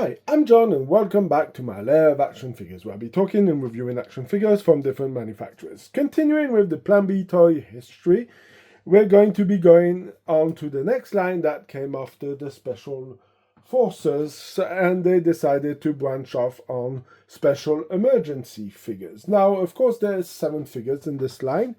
Hi, I'm John and welcome back to my Lair of Action Figures, where I'll be talking and reviewing action figures from different manufacturers. Continuing with the Plan B toy history, we're going to be going on to the next line that came after the Special Forces, and they decided to branch off on Special Emergency figures. Now, of course, there's 7 figures in this line.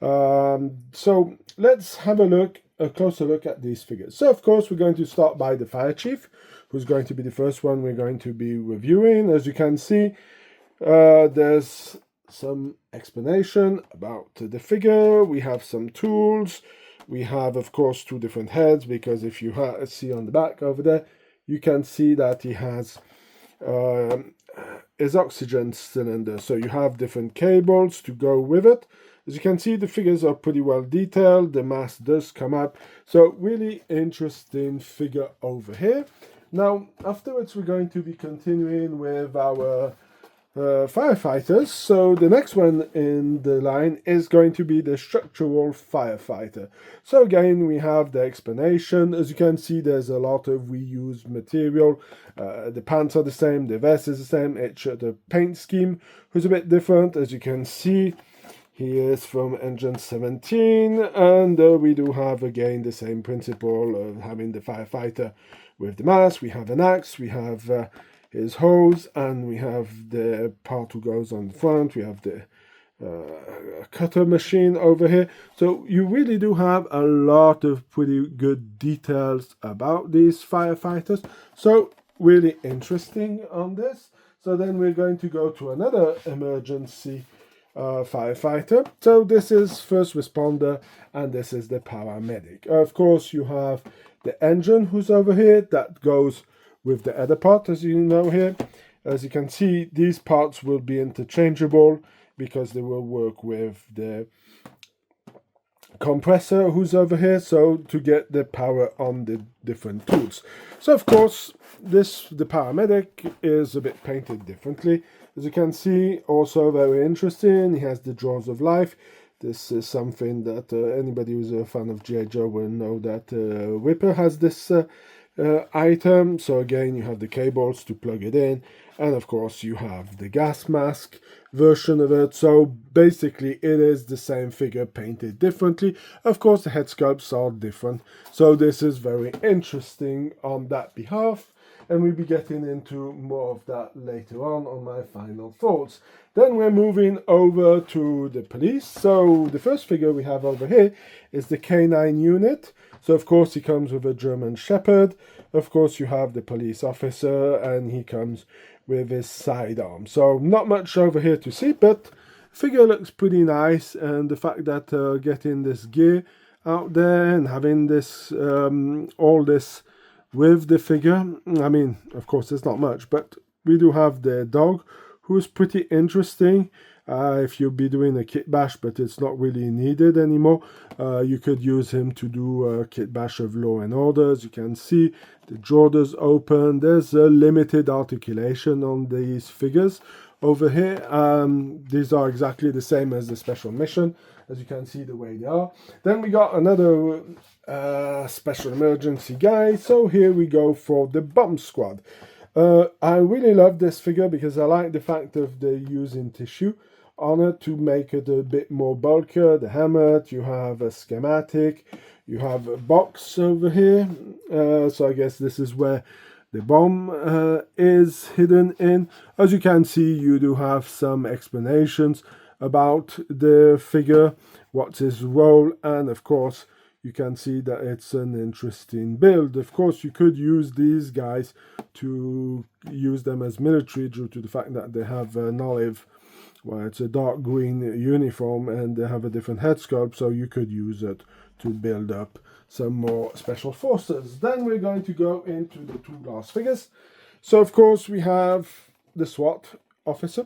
So let's have a closer look at these figures. So, of course, we're going to start by the Fire Chief, who's going to be the first one we're going to be reviewing. As you can see, there's some explanation about the figure. We have some tools. We have, of course, 2 different heads, because if you see on the back over there, you can see that he has his oxygen cylinder. So you have different cables to go with it. As you can see, the figures are pretty well detailed. The mask does come up. So really interesting figure over here. Now, afterwards, we're going to be continuing with our firefighters. So the next one in the line is going to be the structural firefighter. So again, we have the explanation. As you can see, there's a lot of reused material. The pants are the same, the vest is the same. It's the paint scheme who's a bit different. As you can see, he is from Engine 17, and we do have again the same principle of having the firefighter with the mask. We have an axe, we have his hose, and we have the part who goes on the front. We have the cutter machine over here. So you really do have a lot of pretty good details about these firefighters. So really interesting on this. So then we're going to go to another emergency firefighter. So this is first responder, and this is the paramedic. Of course, you have the engine who's over here that goes with the other part, as you know here. As you can see, these parts will be interchangeable because they will work with the compressor who's over here, so to get the power on the different tools. So of course, the paramedic is a bit painted differently. As you can see, also very interesting. He has the Jaws of Life. This is something that anybody who's a fan of G.I. Joe will know that Whipper has this item. So again, you have the cables to plug it in, and of course you have the gas mask version of it. So basically it is the same figure painted differently. Of course, the head sculpts are different, so this is very interesting on that behalf, and we'll be getting into more of that later on my final thoughts. Then we're moving over to the police. So the first figure we have over here is the K9 unit. So of course he comes with a German Shepherd. Of course you have the police officer, and he comes with his sidearm. So not much over here to see, but figure looks pretty nice, and the fact that getting this gear out there and having this all this with the figure, I mean, of course it's not much, but we do have the dog, who's pretty interesting. If you'll be doing a kit bash, but it's not really needed anymore, you could use him to do a kit bash of Law and Order. As you can see, the jaw does open. There's a limited articulation on these figures over here. These are exactly the same as the Special Mission, as you can see the way they are. Then we got another Special Emergency guy. So here we go for the Bomb Squad. I really love this figure because I like the fact of they using tissue on it to make it a bit more bulkier. The helmet, you have a schematic, you have a box over here. So I guess this is where the bomb is hidden in. As you can see, you do have some explanations about the figure, what's his role, and of course you can see that it's an interesting build. Of course, you could use these guys to use them as military due to the fact that they have an olive, well, it's a dark green uniform, and they have a different head sculpt, so you could use it to build up some more special forces. Then we're going to go into the 2 last figures. So of course we have the SWAT officer,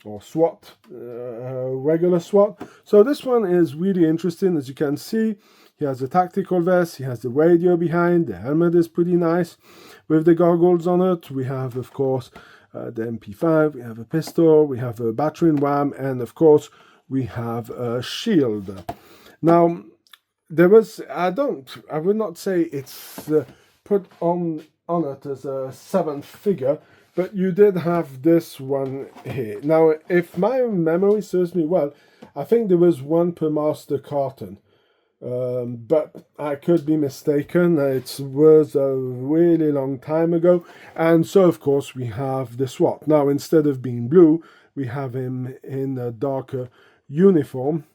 or SWAT, regular SWAT. So this one is really interesting. As you can see, he has a tactical vest, he has the radio behind, the helmet is pretty nice with the goggles on it. We have, of course, the MP5, we have a pistol, we have a battering ram, and of course we have a shield. Now, there was, I would not say it's put on on it as a 7th figure, but you did have this one here. Now, if my memory serves me well, I think there was one per master carton. But I could be mistaken. It was a really long time ago. And so, of course, we have the swap. Now, instead of being blue, we have him in a darker uniform,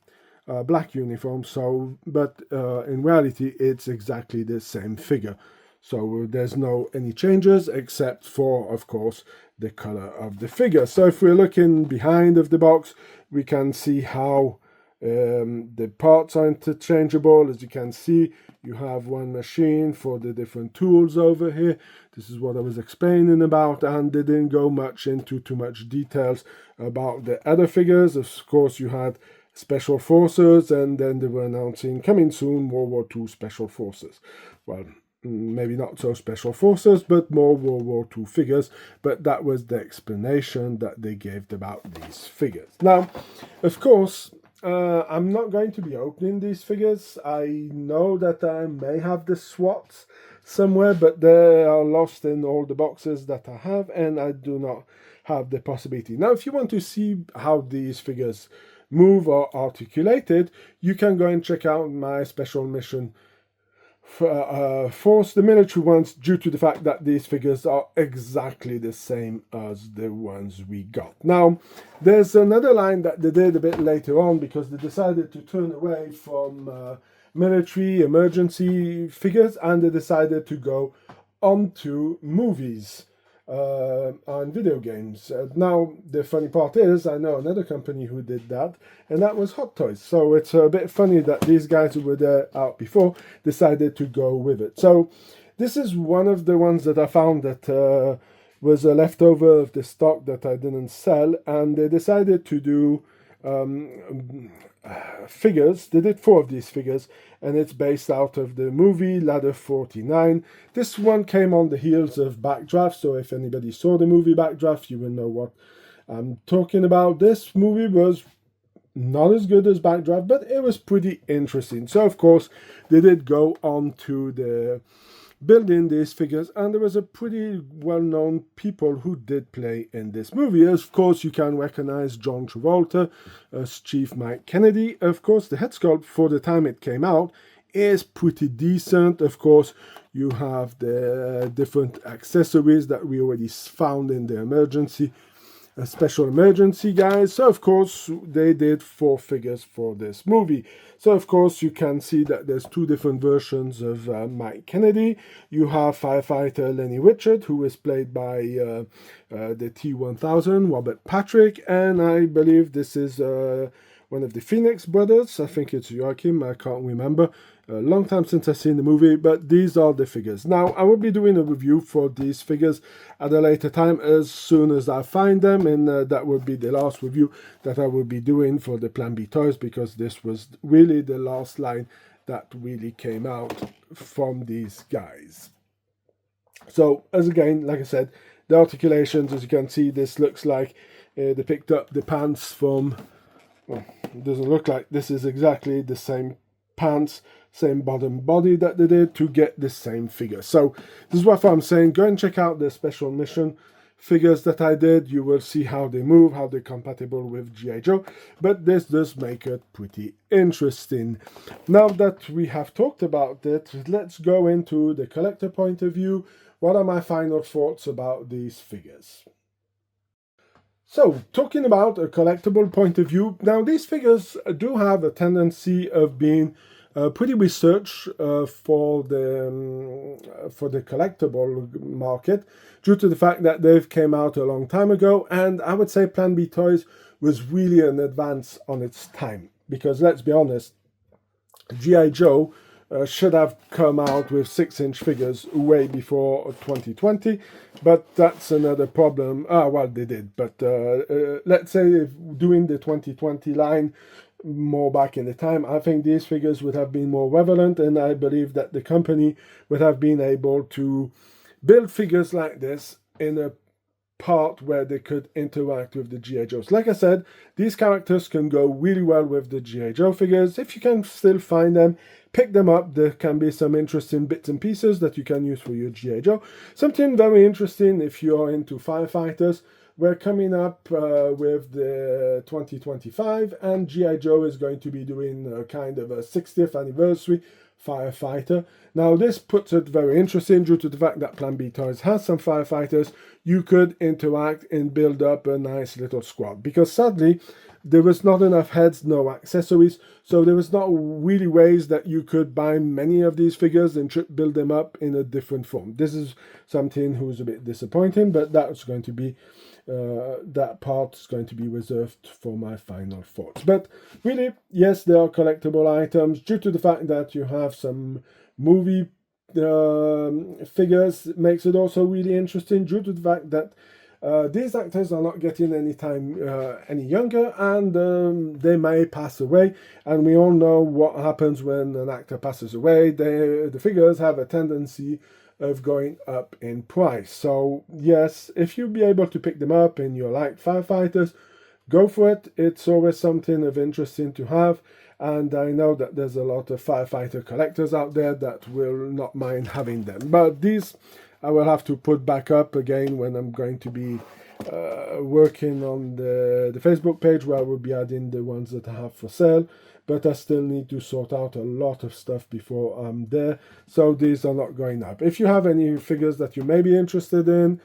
black uniform. So, but in reality, it's exactly the same figure. So there's no any changes except for, of course, the color of the figure. So if we're looking behind of the box, we can see how the parts are interchangeable. As you can see, you have one machine for the different tools over here. This is what I was explaining about, and they didn't go much into too much details about the other figures. Of course, you had Special Forces, and then they were announcing coming soon World War II Special Forces. Well, maybe not so Special Forces, but more World War II figures. But that was the explanation that they gave about these figures. Now, of course, I'm not going to be opening these figures. I know that I may have the SWATs somewhere, but they are lost in all the boxes that I have, and I do not have the possibility. Now, if you want to see how these figures move or articulated, you can go and check out my special mission Force, the military ones, due to the fact that these figures are exactly the same as the ones we got. Now, there's another line that they did a bit later on because they decided to turn away from military emergency figures, and they decided to go onto movies and video games. Now, the funny part is, I know another company who did that, and that was Hot Toys. So it's a bit funny that these guys who were there out before decided to go with it. So this is one of the ones that I found that was a leftover of the stock that I didn't sell, and they decided to do figures. They did 4 of these figures, and it's based out of the movie Ladder 49. This one came on the heels of Backdraft, so if anybody saw the movie Backdraft, you will know what I'm talking about. This movie was not as good as Backdraft, but it was pretty interesting. So of course they did go on to the building these figures, and there was a pretty well-known people who did play in this movie. Of course, you can recognize John Travolta as Chief Mike Kennedy. Of course, the head sculpt for the time it came out is pretty decent. Of course, you have the different accessories that we already found in the special emergency guys. So of course they did 4 figures for this movie. So of course you can see that there's 2 different versions of Mike Kennedy. You have firefighter Lenny Richard, who is played by the T-1000 Robert Patrick, and I believe this is one of the Phoenix brothers. I think it's Joachim, I can't remember. A long time since I've seen the movie, but these are the figures. Now, I will be doing a review for these figures at a later time as soon as I find them, and that will be the last review that I will be doing for the Plan B toys, because this was really the last line that really came out from these guys. So, as again, like I said, the articulations, as you can see, this looks like they picked up the pants from... Well, it doesn't look like this is exactly the same pants, same bottom body that they did to get the same figure. So this is what I'm saying. Go and check out the special mission figures that I did. You will see how they move, how they're compatible with G.I. Joe. But this does make it pretty interesting. Now that we have talked about it, let's go into the collector point of view. What are my final thoughts about these figures? So, talking about a collectible point of view, now these figures do have a tendency of being pretty researched for the collectible market, due to the fact that they've came out a long time ago, and I would say Plan B Toys was really an advance on its time, because let's be honest, G.I. Joe should have come out with 6-inch figures way before 2020, but that's another problem. Well, they did, but let's say if doing the 2020 line more back in the time, I think these figures would have been more relevant, and I believe that the company would have been able to build figures like this in a part where they could interact with the G.I. Joes. Like I said, these characters can go really well with the G.I. Joe figures. If you can still find them, pick them up. There can be some interesting bits and pieces that you can use for your G.I. Joe. Something very interesting if you're into firefighters. We're coming up with the 2025, and G.I. Joe is going to be doing a kind of a 60th anniversary firefighter. Now this puts it very interesting due to the fact that Plan B Toys has some firefighters. You could interact and build up a nice little squad, because sadly there was not enough heads, no accessories, so there was not really ways that you could buy many of these figures and build them up in a different form. This is something who's a bit disappointing, but that's going to be that part is going to be reserved for my final thoughts. But really, yes, they are collectible items due to the fact that you have some movie figures. It makes it also really interesting due to the fact that these actors are not getting any younger, and they may pass away, and we all know what happens when an actor passes away. The figures have a tendency of going up in price. So yes, if you'll be able to pick them up and you like firefighters, go for it. It's always something of interesting to have, and I know that there's a lot of firefighter collectors out there that will not mind having them. But these I will have to put back up again when I'm going to be working on the Facebook page, where I will be adding the ones that I have for sale. But I still need to sort out a lot of stuff before I'm there, so these are not going up. If you have any figures that you may be interested in,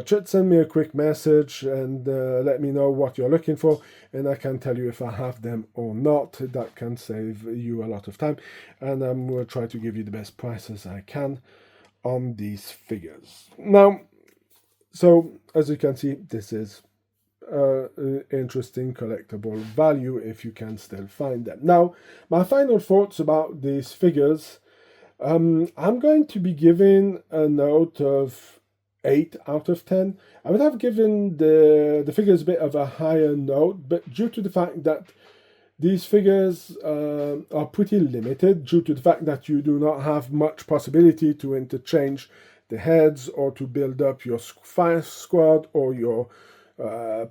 just send me a quick message and let me know what you're looking for, and I can tell you if I have them or not. That can save you a lot of time, and I will try to give you the best prices I can on these figures. Now, so as you can see, this is interesting collectible value if you can still find them. Now, my final thoughts about these figures. I'm going to be giving a note of 8 out of 10. I would have given the figures a bit of a higher note, but due to the fact that these figures are pretty limited, due to the fact that you do not have much possibility to interchange the heads or to build up your fire squad or your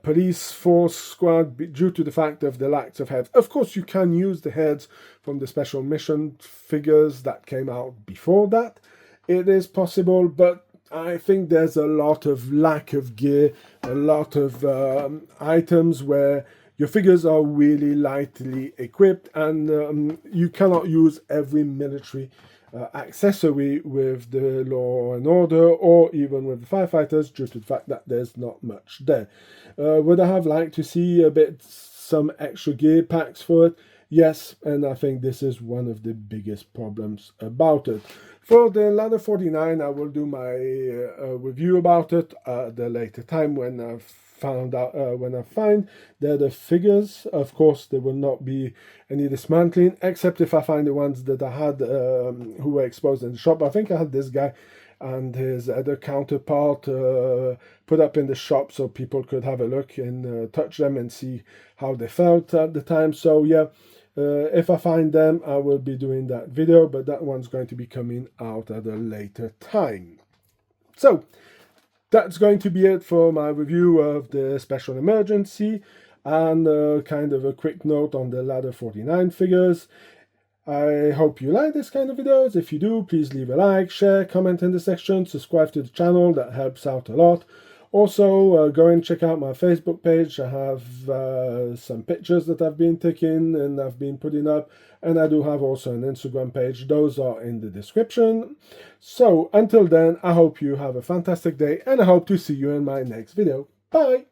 police force squad, due to the fact of the lack of heads. Of course, you can use the heads from the special mission figures that came out before that. It is possible, but I think there's a lot of lack of gear, a lot of items where your figures are really lightly equipped, and you cannot use every military accessory with the Law and Order or even with the firefighters, due to the fact that there's not much there. Would I have liked to see some extra gear packs for it? Yes, and I think this is one of the biggest problems about it. For the Ladder 49, I will do my review about it at a later time when I've found out when I find they're the figures. Of course, there will not be any dismantling, except if I find the ones that I had who were exposed in the shop. I think I had this guy and his other counterpart put up in the shop so people could have a look and touch them and see how they felt at the time. So yeah, if I find them, I will be doing that video, but that one's going to be coming out at a later time. So that's going to be it for my review of the Special Emergency, and kind of a quick note on the Ladder 49 figures. I hope you like this kind of videos. If you do, please leave a like, share, comment in the section, subscribe to the channel, that helps out a lot. Also, go and check out my Facebook page. I have some pictures that I've been taking and I've been putting up, and I do have also an Instagram page. Those are in the description. So until then, I hope you have a fantastic day, and I hope to see you in my next video. Bye!